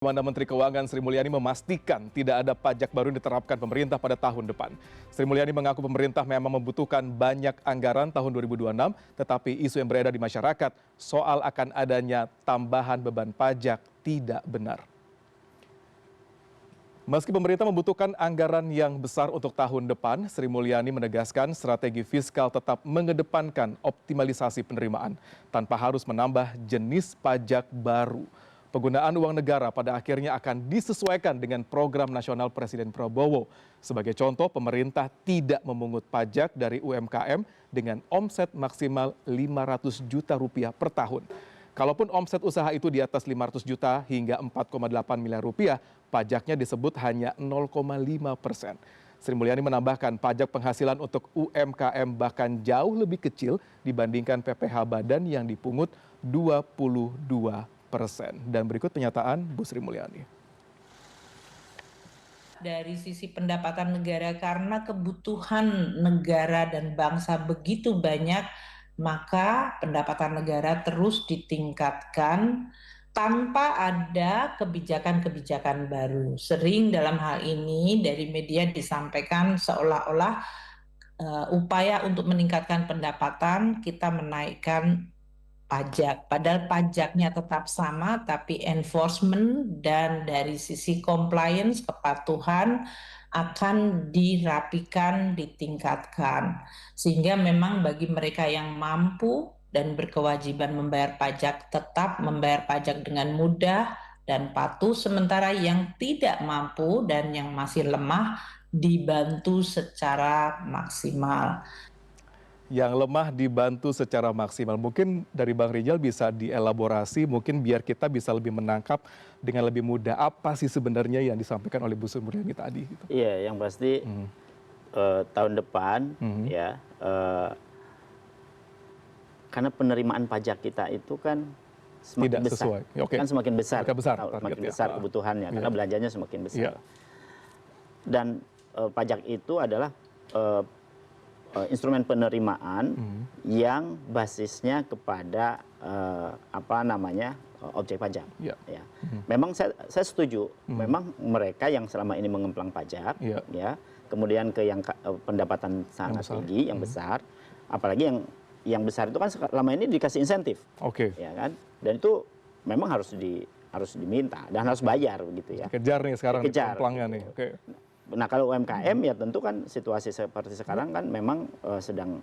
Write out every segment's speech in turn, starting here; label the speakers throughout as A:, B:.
A: Mantan Menteri Keuangan Sri Mulyani memastikan tidak ada pajak baru yang diterapkan pemerintah pada tahun depan. Sri Mulyani mengaku pemerintah memang membutuhkan banyak anggaran tahun 2026, tetapi isu yang beredar di masyarakat soal akan adanya tambahan beban pajak tidak benar. Meski pemerintah membutuhkan anggaran yang besar untuk tahun depan, Sri Mulyani menegaskan strategi fiskal tetap mengedepankan optimalisasi penerimaan tanpa harus menambah jenis pajak baru. Penggunaan uang negara pada akhirnya akan disesuaikan dengan program nasional Presiden Prabowo. Sebagai contoh, pemerintah tidak memungut pajak dari UMKM dengan omset maksimal 500 juta rupiah per tahun. Kalaupun omset usaha itu di atas 500 juta hingga 4,8 miliar rupiah, pajaknya disebut hanya 0,5%. Sri Mulyani menambahkan pajak penghasilan untuk UMKM bahkan jauh lebih kecil dibandingkan PPh badan yang dipungut 22%. Dan berikut pernyataan Bu Sri Mulyani.
B: Dari sisi pendapatan negara, karena kebutuhan negara dan bangsa begitu banyak, maka pendapatan negara terus ditingkatkan tanpa ada kebijakan-kebijakan baru. Sering dalam hal ini dari media disampaikan seolah-olah upaya untuk meningkatkan pendapatan kita menaikkan pajak, padahal pajaknya tetap sama, tapi enforcement dan dari sisi compliance, kepatuhan akan dirapikan, ditingkatkan. Sehingga memang bagi mereka yang mampu dan berkewajiban membayar pajak, tetap membayar pajak dengan mudah dan patuh, sementara yang tidak mampu dan yang masih lemah dibantu secara maksimal.
A: Yang lemah dibantu secara maksimal. Mungkin dari Bang Rijal bisa dielaborasi, mungkin biar kita bisa lebih menangkap dengan lebih mudah apa sih sebenarnya yang disampaikan oleh Bu Sri Mulyani tadi. Gitu.
C: Iya, yang pasti tahun depan ya, karena penerimaan pajak kita itu kan semakin
A: tidak
C: besar,
A: sesuai. Oke.
C: kan semakin besar,
A: Semakin besar
C: kebutuhannya, karena
A: iya.
C: belanjanya semakin besar.
A: Iya.
C: Dan pajak itu adalah instrumen penerimaan yang basisnya kepada objek pajak.
A: Ya.
C: Ya. Memang saya setuju. Memang mereka yang selama ini mengemplang pajak, ya, kemudian ke yang pendapatan sangat tinggi, yang besar, apalagi yang besar itu kan selama ini dikasih insentif, ya kan? Dan itu memang harus diminta dan harus bayar begitu ya.
A: Kejar nih sekarang emplangnya nih. Oke.
C: Nah kalau UMKM ya tentu kan situasi seperti sekarang kan memang sedang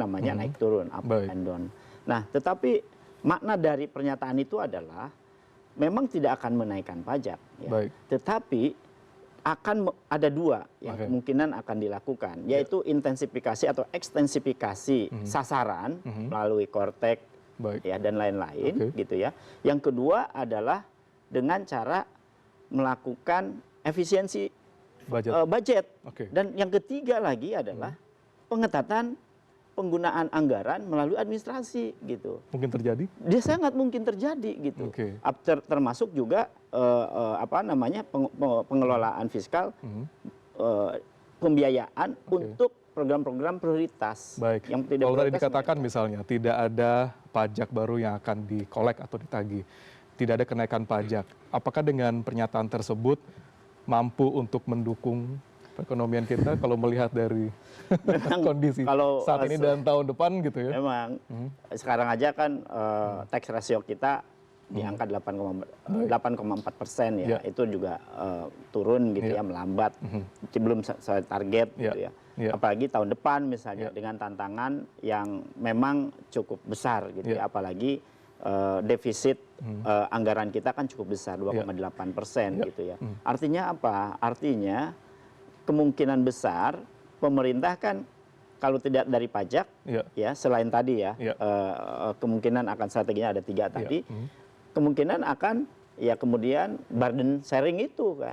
C: naik turun, up and down. Nah tetapi makna dari pernyataan itu adalah memang tidak akan menaikkan pajak, ya. Tetapi akan ada dua yang kemungkinan akan dilakukan, yaitu intensifikasi atau ekstensifikasi sasaran melalui Kortek ya dan lain-lain gitu ya. Yang kedua adalah dengan cara melakukan efisiensi budget. Dan yang ketiga lagi adalah pengetatan penggunaan anggaran melalui administrasi gitu.
A: Mungkin terjadi?
C: Dia sangat mungkin terjadi gitu. Termasuk juga pengelolaan fiskal, pembiayaan untuk program-program prioritas.
A: Baik.
C: Yang tidak
A: kalau tadi dikatakan misalnya tidak ada pajak baru yang akan dikolek atau ditagih, tidak ada kenaikan pajak. Apakah dengan pernyataan tersebut mampu untuk mendukung perekonomian kita kalau melihat dari kondisi saat ini dan tahun depan gitu ya?
C: Memang sekarang aja kan tax ratio kita di angka 8,4% ya, itu juga turun gitu ya, melambat, belum sesuai target gitu ya. Apalagi tahun depan misalnya dengan tantangan yang memang cukup besar gitu ya, apalagi defisit anggaran kita kan cukup besar 2,8% gitu ya. Artinya apa? Artinya kemungkinan besar pemerintah kan kalau tidak dari pajak ya selain tadi ya kemungkinan akan strateginya ada 3 tadi, kemungkinan akan ya kemudian burden sharing itu kan.